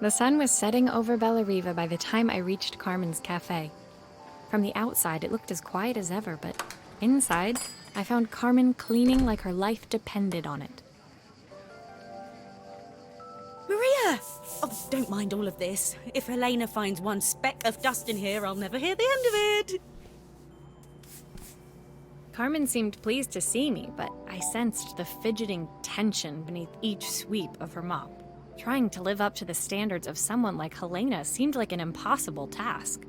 The sun was setting over Bellariva by the time I reached Carmen's cafe. From the outside, it looked as quiet as ever, but inside, I found Carmen cleaning like her life depended on it. Maria! Oh, don't mind all of this. If Helena finds one speck of dust in here, I'll never hear the end of it. Carmen seemed pleased to see me, but I sensed the fidgeting tension beneath each sweep of her mop. Trying to live up to the standards of someone like Helena seemed like an impossible task.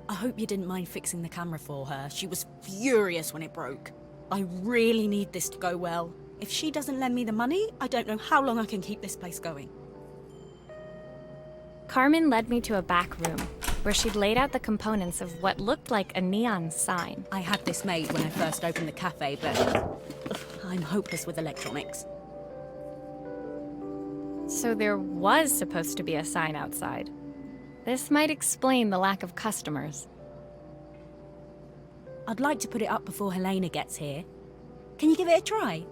I hope you didn't mind fixing the camera for her. She was furious when it broke. I really need this to go well. If she doesn't lend me the money, I don't know how long I can keep this place going. Carmen led me to a back room, where she'd laid out the components of what looked like a neon sign. I had this made when I first opened the cafe, but I'm hopeless with electronics. So there was supposed to be a sign outside. This might explain the lack of customers. I'd like to put it up before Helena gets here. Can you give it a try?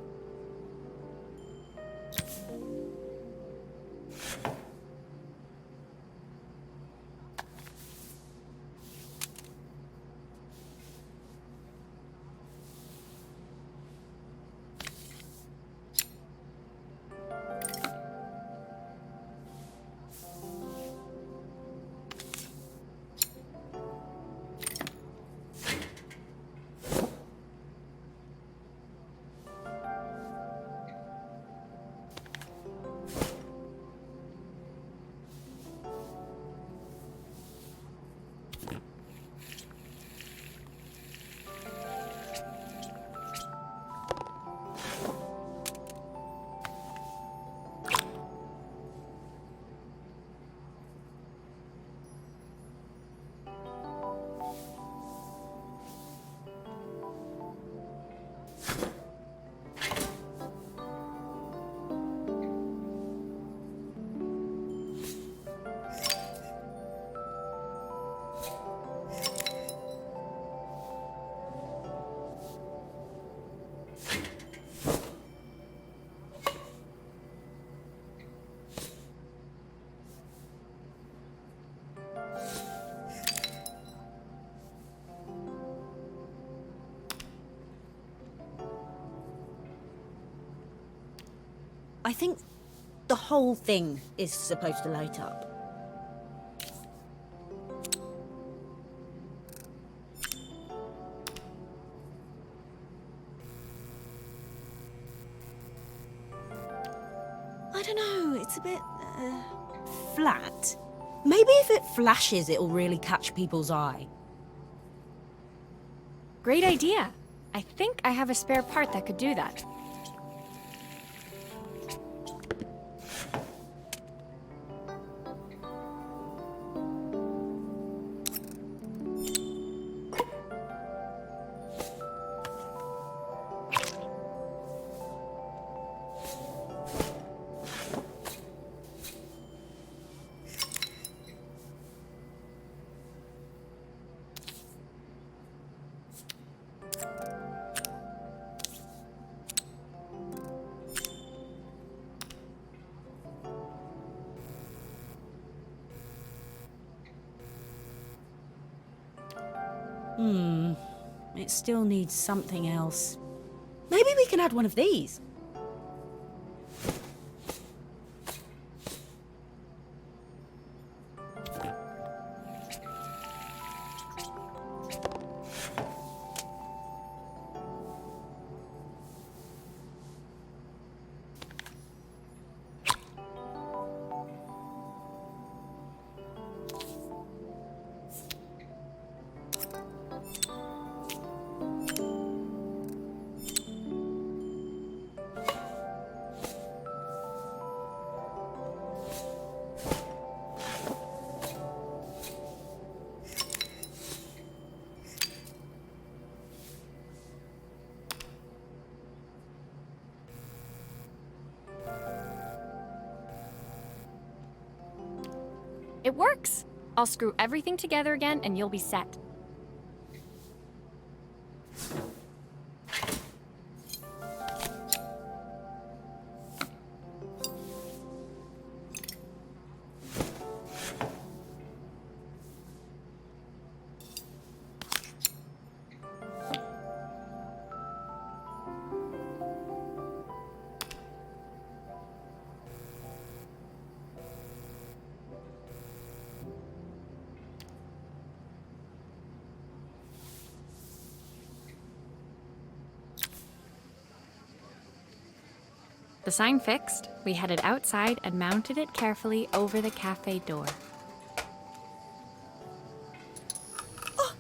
I think the whole thing is supposed to light up. I don't know, it's a bit, flat. Maybe if it flashes, it'll really catch people's eye. Great idea! I think I have a spare part that could do that. It still needs something else. Maybe we can add one of these. It works! I'll screw everything together again and you'll be set. The sign fixed, we headed outside and mounted it carefully over the cafe door. Oh,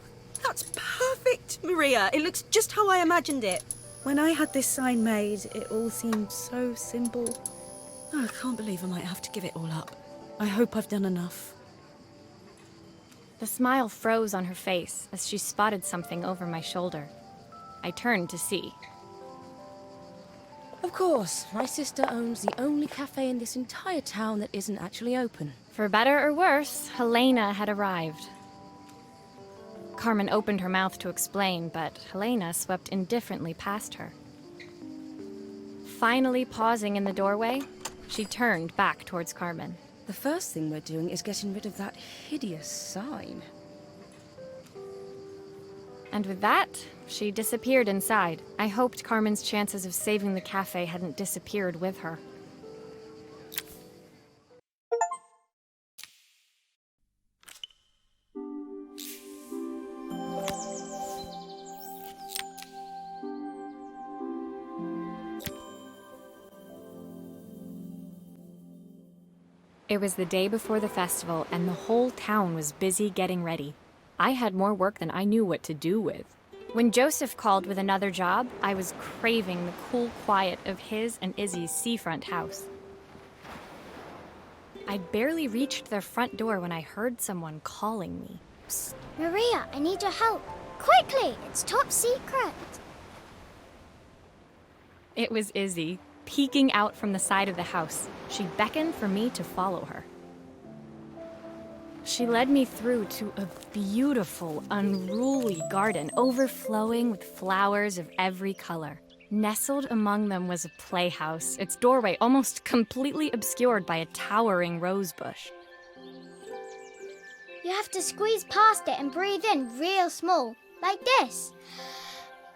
that's perfect, Maria. It looks just how I imagined it. When I had this sign made, it all seemed so simple. Oh, I can't believe I might have to give it all up. I hope I've done enough. The smile froze on her face as she spotted something over my shoulder. I turned to see. Of course, my sister owns the only cafe in this entire town that isn't actually open. For better or worse, Helena had arrived. Carmen opened her mouth to explain, but Helena swept indifferently past her. Finally pausing in the doorway, she turned back towards Carmen. The first thing we're doing is getting rid of that hideous sign. And with that, she disappeared inside. I hoped Carmen's chances of saving the cafe hadn't disappeared with her. It was the day before the festival, and the whole town was busy getting ready. I had more work than I knew what to do with. When Joseph called with another job, I was craving the cool quiet of his and Izzy's seafront house. I'd barely reached their front door when I heard someone calling me. Psst. Maria, I need your help. Quickly, it's top secret. It was Izzy, peeking out from the side of the house. She beckoned for me to follow her. She led me through to a beautiful, unruly garden overflowing with flowers of every color. Nestled among them was a playhouse, its doorway almost completely obscured by a towering rose bush. You have to squeeze past it and breathe in real small, like this.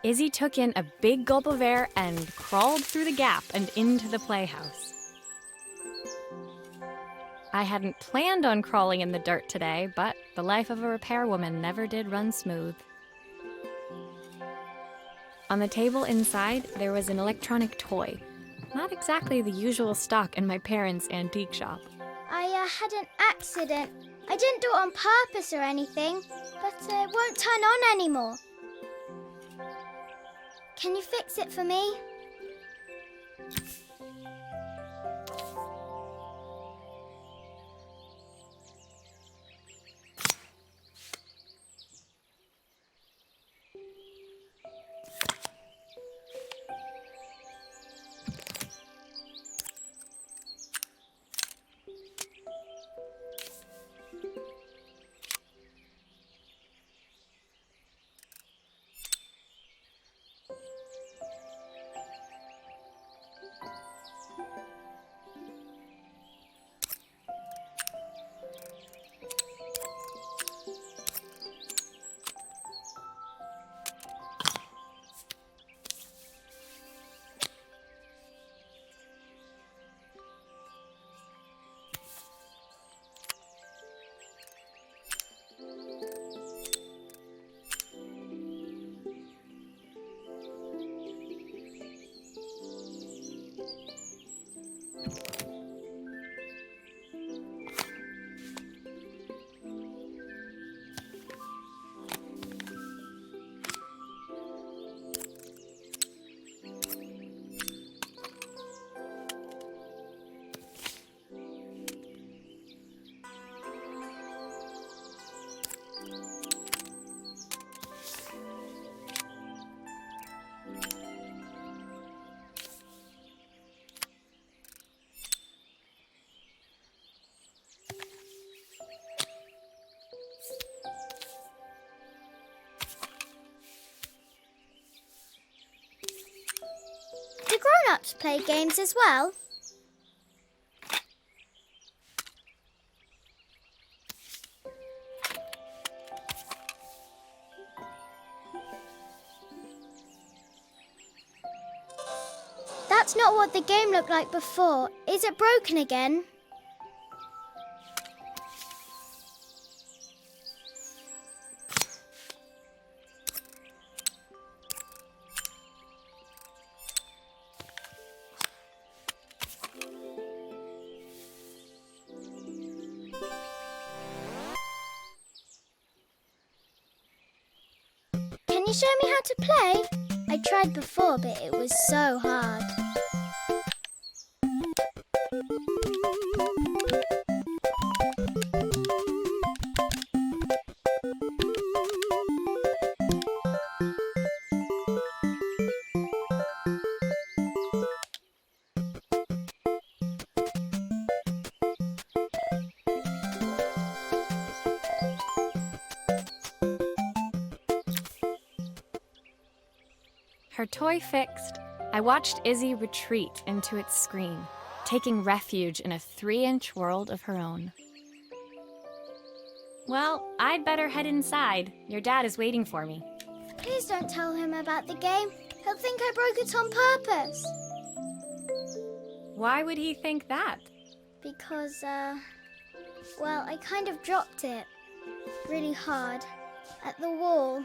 Izzy took in a big gulp of air and crawled through the gap and into the playhouse. I hadn't planned on crawling in the dirt today, but the life of a repairwoman never did run smooth. On the table inside, there was an electronic toy. Not exactly the usual stock in my parents' antique shop. I had an accident. I didn't do it on purpose or anything, but it won't turn on anymore. Can you fix it for me? Do grown-ups play games as well? That's not what the game looked like before. Is it broken again? you show me how to play? I tried before, but it was so hard. Her toy fixed, I watched Izzy retreat into its screen, taking refuge in a 3-inch world of her own. Well, I'd better head inside. Your dad is waiting for me. Please don't tell him about the game. He'll think I broke it on purpose. Why would he think that? Because, well, I kind of dropped it really hard at the wall.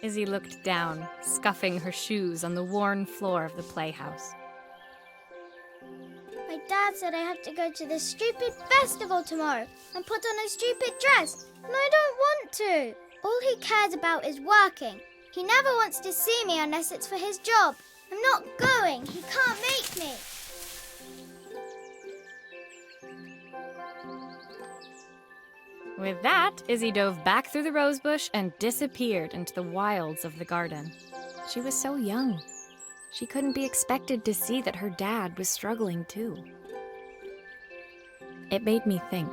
Izzy looked down, scuffing her shoes on the worn floor of the playhouse. My dad said I have to go to this stupid festival tomorrow and put on a stupid dress, and I don't want to. All he cares about is working. He never wants to see me unless it's for his job. I'm not going. He can't make me. With that, Izzy dove back through the rosebush and disappeared into the wilds of the garden. She was so young. She couldn't be expected to see that her dad was struggling too. It made me think,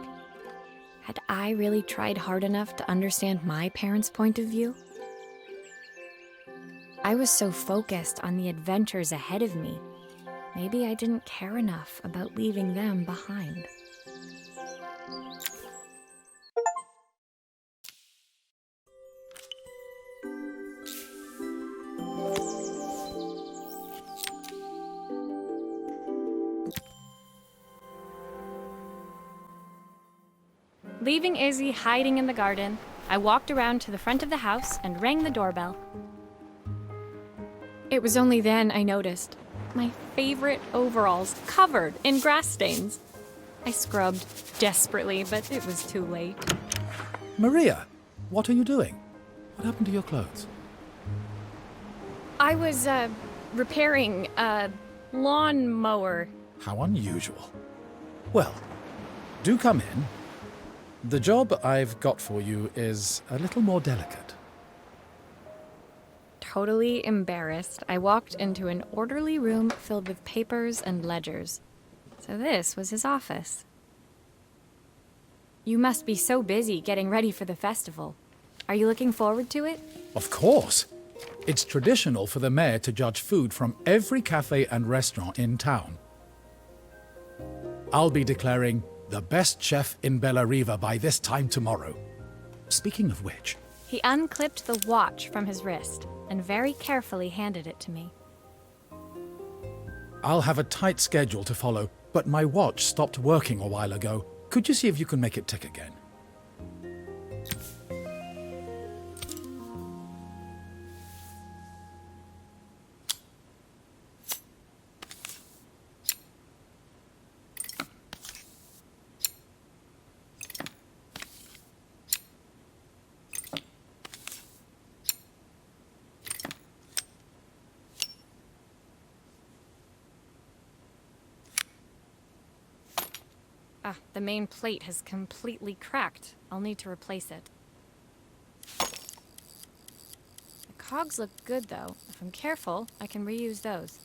had I really tried hard enough to understand my parents' point of view? I was so focused on the adventures ahead of me, maybe I didn't care enough about leaving them behind. Leaving Izzy hiding in the garden, I walked around to the front of the house and rang the doorbell. It was only then I noticed my favorite overalls covered in grass stains. I scrubbed desperately, but it was too late. Maria, what are you doing? What happened to your clothes? I was, repairing a lawnmower. How unusual. Well, do come in. The job I've got for you is a little more delicate. Totally embarrassed, I walked into an orderly room filled with papers and ledgers. So this was his office. You must be so busy getting ready for the festival. Are you looking forward to it? Of course. It's traditional for the mayor to judge food from every cafe and restaurant in town. I'll be declaring the best chef in Bella Riva by this time tomorrow. Speaking of which... He unclipped the watch from his wrist and very carefully handed it to me. I'll have a tight schedule to follow, but my watch stopped working a while ago. Could you see if you can make it tick again? The main plate has completely cracked. I'll need to replace it. The cogs look good, though. If I'm careful, I can reuse those.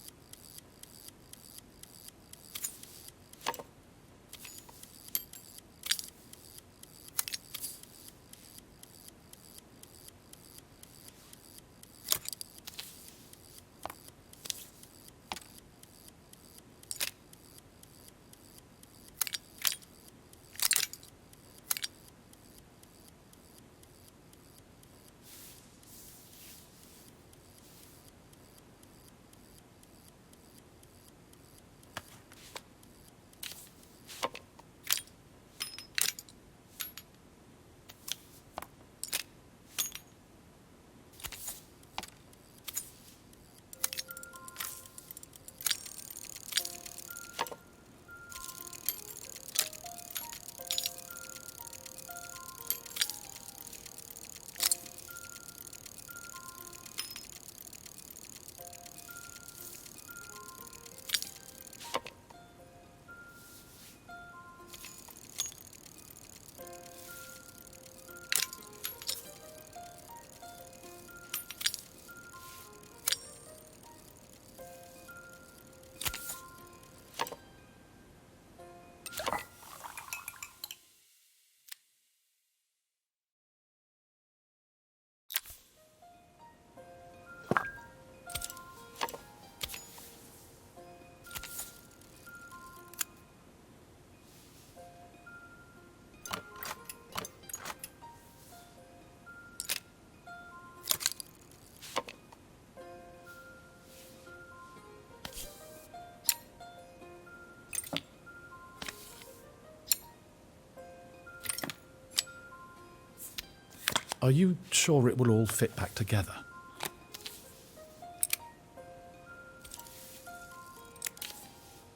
Are you sure it will all fit back together?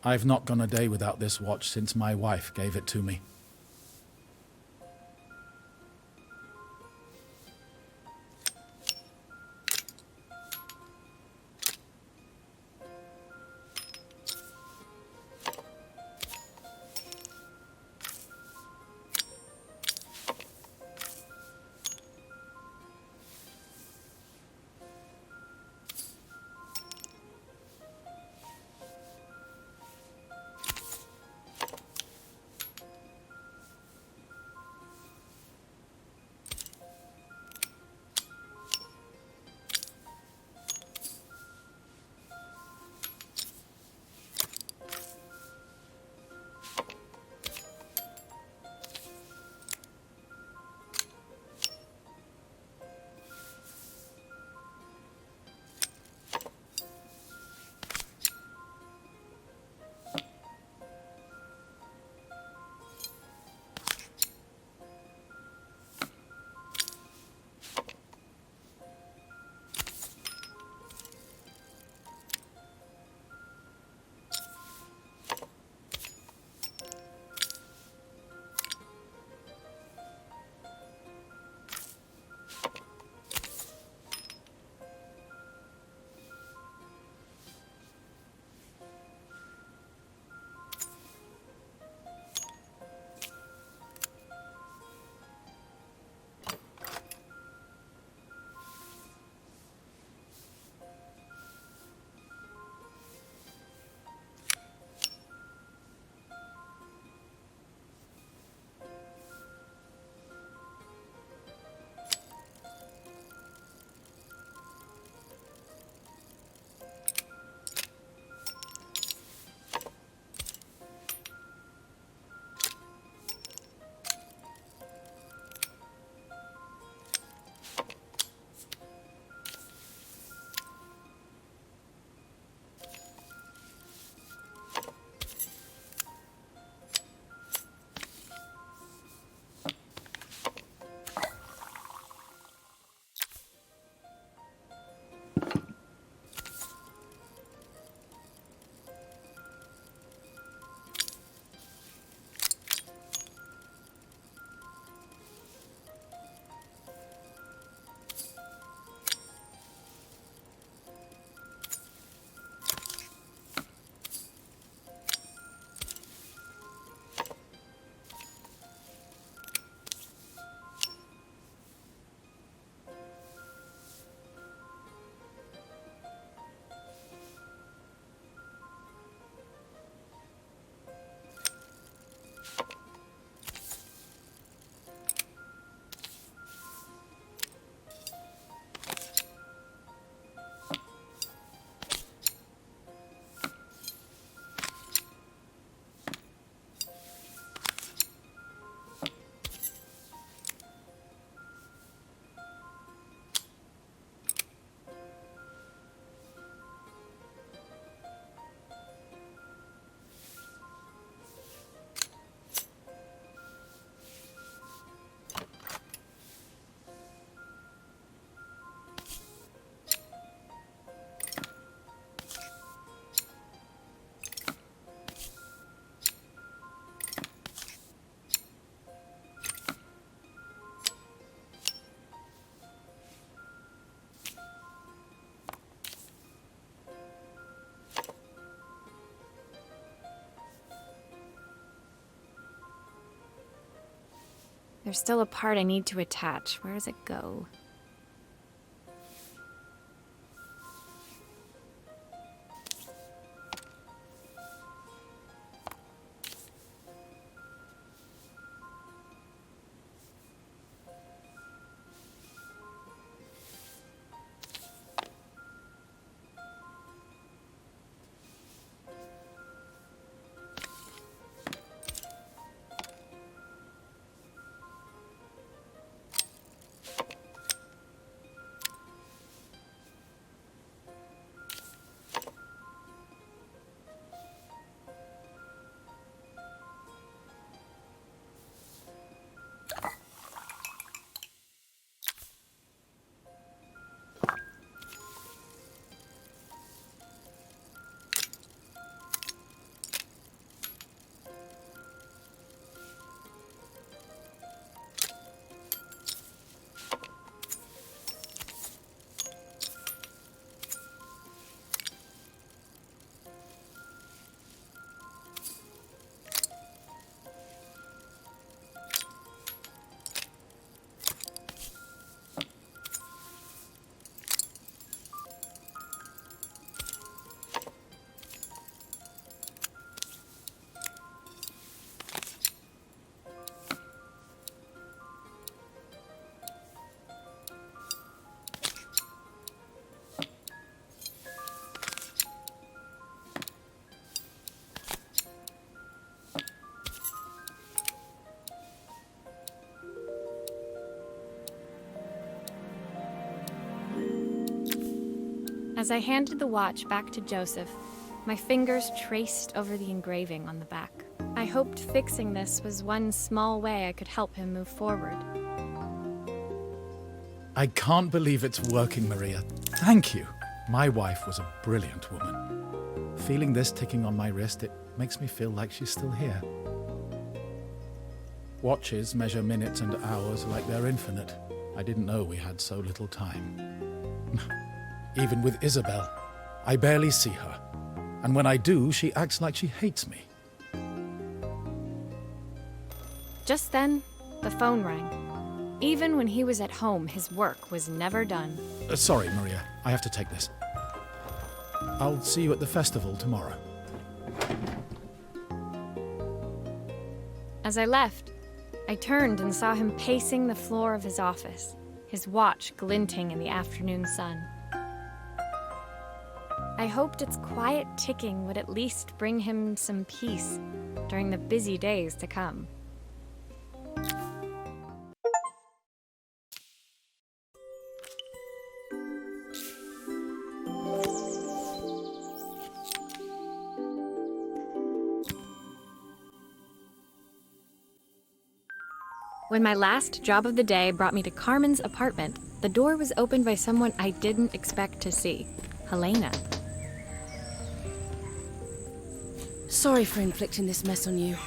I've not gone a day without this watch since my wife gave it to me. There's still a part I need to attach. Where does it go? As I handed the watch back to Joseph, my fingers traced over the engraving on the back. I hoped fixing this was one small way I could help him move forward. I can't believe it's working, Maria. Thank you. My wife was a brilliant woman. Feeling this ticking on my wrist, it makes me feel like she's still here. Watches measure minutes and hours like they're infinite. I didn't know we had so little time. Even with Isabel, I barely see her. And when I do, she acts like she hates me. Just then, the phone rang. Even when he was at home, his work was never done. Sorry, Maria. I have to take this. I'll see you at the festival tomorrow. As I left, I turned and saw him pacing the floor of his office, his watch glinting in the afternoon sun. I hoped its quiet ticking would at least bring him some peace during the busy days to come. When my last job of the day brought me to Carmen's apartment, the door was opened by someone I didn't expect to see, Helena. Sorry for inflicting this mess on you.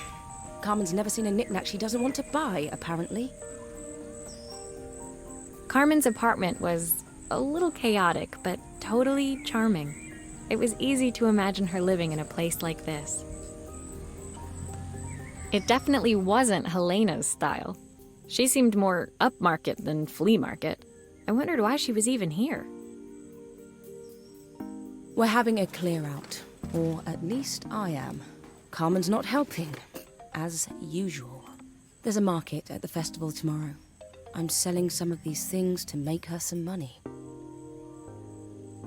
Carmen's never seen a knick-knack she doesn't want to buy, apparently. Carmen's apartment was a little chaotic, but totally charming. It was easy to imagine her living in a place like this. It definitely wasn't Helena's style. She seemed more upmarket than flea market. I wondered why she was even here. We're having a clear out, or at least I am. Carmen's not helping, as usual. There's a market at the festival tomorrow. I'm selling some of these things to make her some money.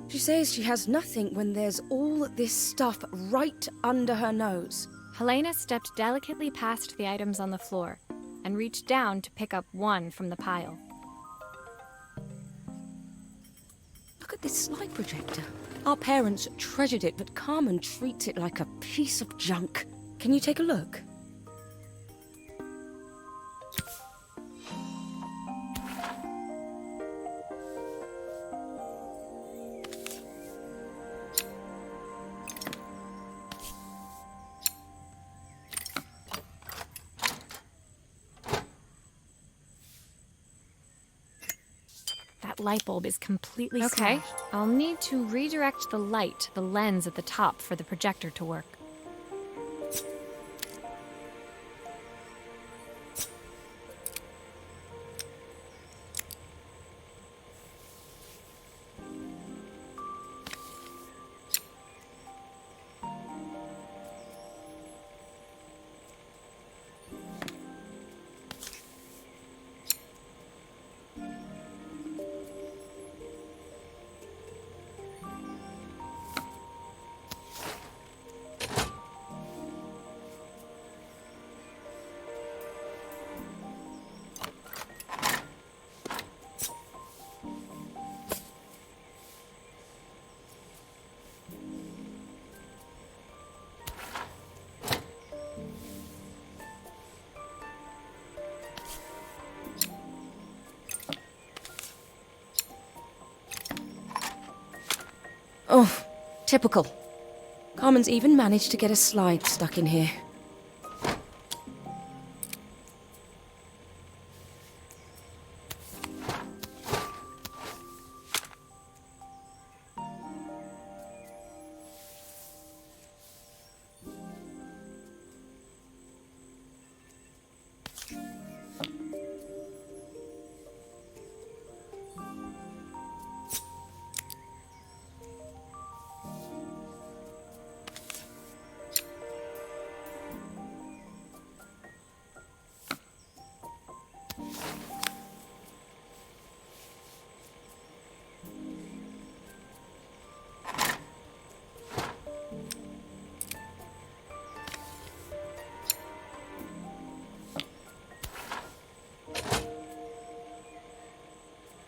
She says she has nothing when there's all this stuff right under her nose. Helena stepped delicately past the items on the floor and reached down to pick up one from the pile. Look at this slide projector. Our parents treasured it, but Carmen treats it like a piece of junk. Can you take a look? That light bulb is completely Okay. smashed. I'll need to redirect the light to the lens at the top for the projector to work. Oh, typical. Carmen's even managed to get a slide stuck in here.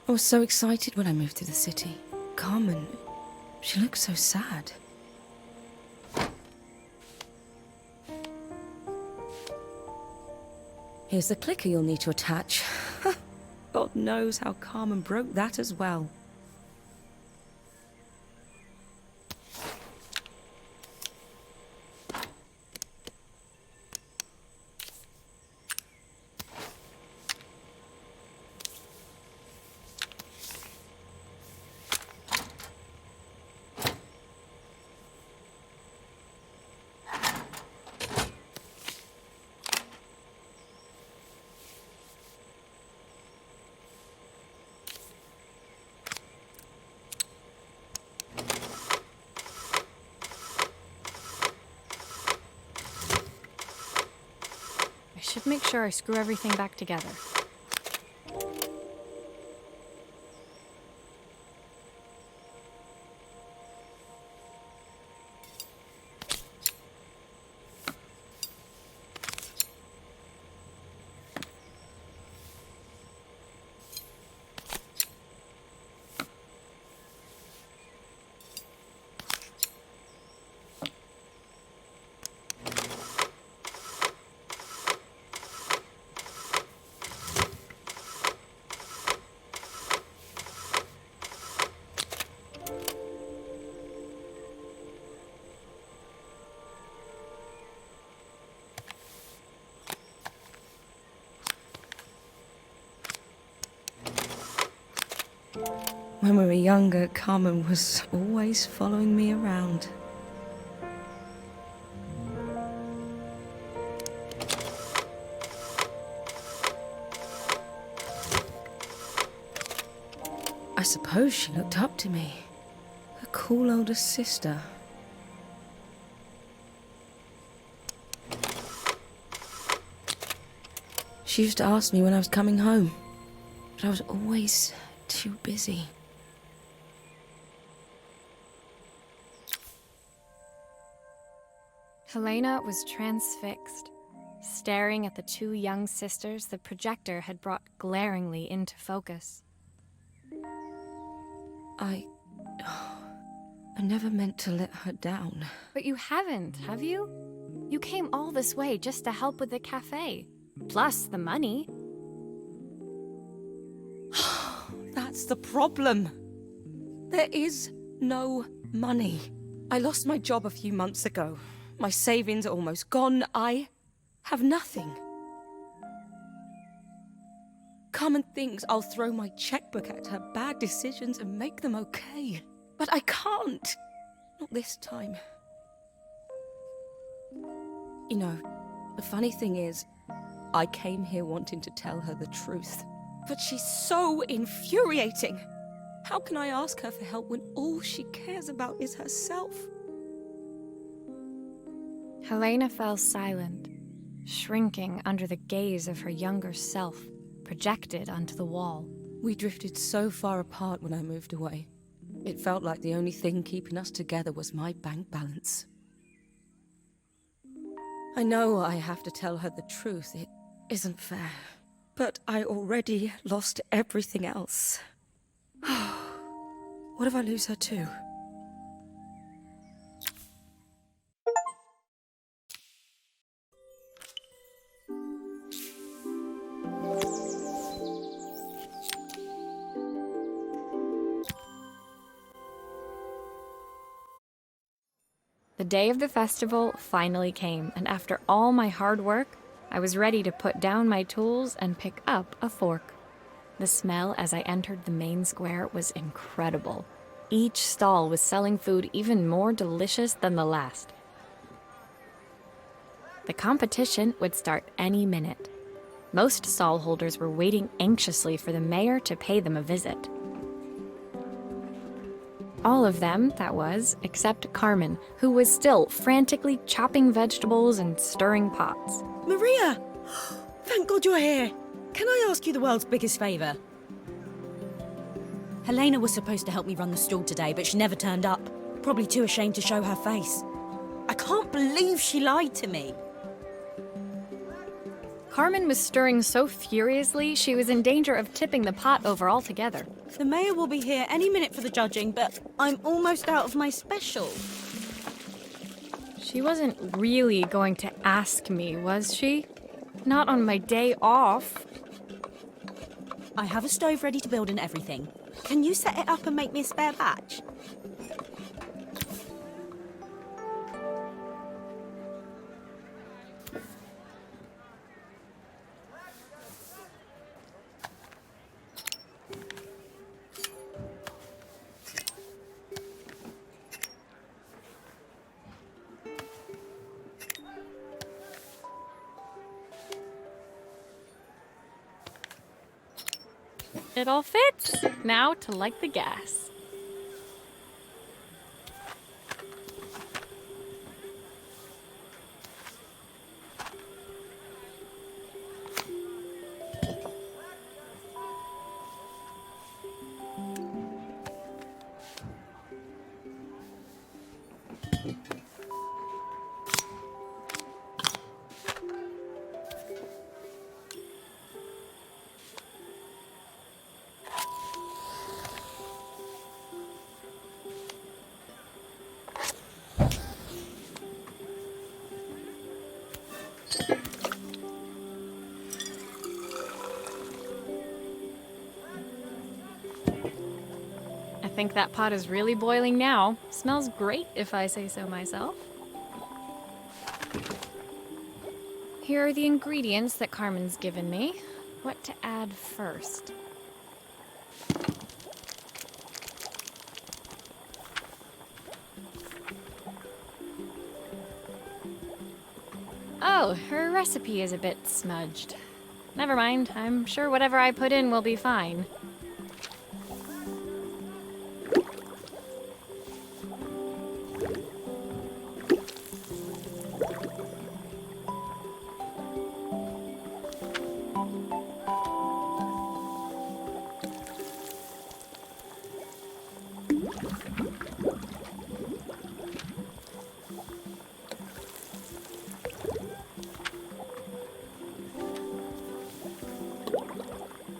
I was so excited when I moved to the city. Carmen, She looks so sad. Here's the clicker you'll need to attach. God knows how Carmen broke that as well. I should make sure I screw everything back together. When we were younger, Carmen was always following me around. I suppose she looked up to me. A cool older sister. She used to ask me when I was coming home, but I was always too busy. Helena was transfixed, staring at the two young sisters the projector had brought glaringly into focus. I never meant to let her down. But you haven't, have you? You came all this way just to help with the cafe, plus the money. That's the problem. There is no money. I lost my job a few months ago. My savings are almost gone. I have nothing. Carmen thinks I'll throw my checkbook at her bad decisions and make them okay. But I can't. Not this time. You know, the funny thing is, I came here wanting to tell her the truth. But she's so infuriating. How can I ask her for help when all she cares about is herself? Helena fell silent, shrinking under the gaze of her younger self, projected onto the wall. We drifted so far apart when I moved away. It felt like the only thing keeping us together was my bank balance. I know I have to tell her the truth. It isn't fair. But I already lost everything else. What if I lose her too? The day of the festival finally came, and after all my hard work, I was ready to put down my tools and pick up a fork. The smell as I entered the main square was incredible. Each stall was selling food even more delicious than the last. The competition would start any minute. Most stall holders were waiting anxiously for the mayor to pay them a visit. All of them, that was, except Carmen, who was still frantically chopping vegetables and stirring pots. Maria! Thank God you're here. Can I ask you the world's biggest favour? Helena was supposed to help me run the stall today, but she never turned up. Probably too ashamed to show her face. I can't believe she lied to me. Carmen was stirring so furiously she was in danger of tipping the pot over altogether. The mayor will be here any minute for the judging, but I'm almost out of my special. She wasn't really going to ask me, was she? Not on my day off. I have a stove ready to build and everything. Can you set it up and make me a spare batch? It all fits. Now to light the gas. I think that pot is really boiling now. Smells great, if I say so myself. Here are the ingredients that Carmen's given me. What to add first? Oh, her recipe is a bit smudged. Never mind, I'm sure whatever I put in will be fine.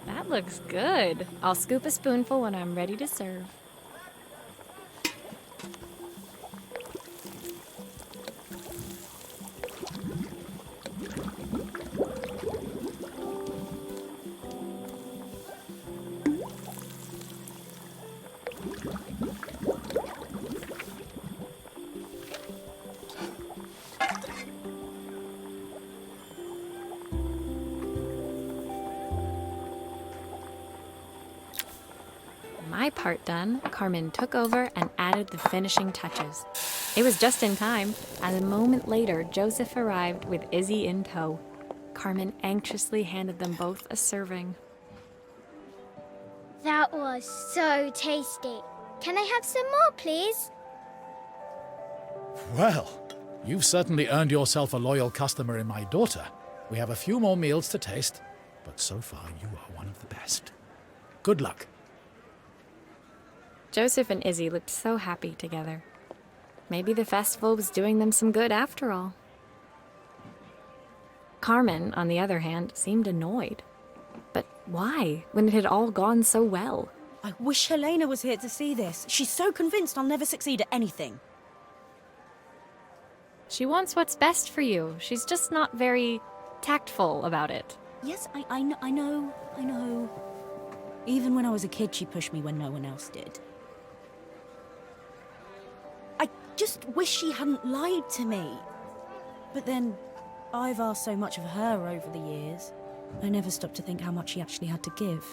That looks good. I'll scoop a spoonful when I'm ready to serve. My part done, Carmen took over and added the finishing touches. It was just in time, and a moment later, Joseph arrived with Izzy in tow. Carmen anxiously handed them both a serving. That was so tasty. Can I have some more, please? Well, you've certainly earned yourself a loyal customer in my daughter. We have a few more meals to taste, but so far you are one of the best. Good luck. Joseph and Izzy looked so happy together. Maybe the festival was doing them some good after all. Carmen, on the other hand, seemed annoyed. But why, when it had all gone so well? I wish Helena was here to see this. She's so convinced I'll never succeed at anything. She wants what's best for you. She's just not very tactful about it. Yes, I know. Even when I was a kid, she pushed me when no one else did. I just wish she hadn't lied to me. But then, I've asked so much of her over the years. I never stopped to think how much she actually had to give.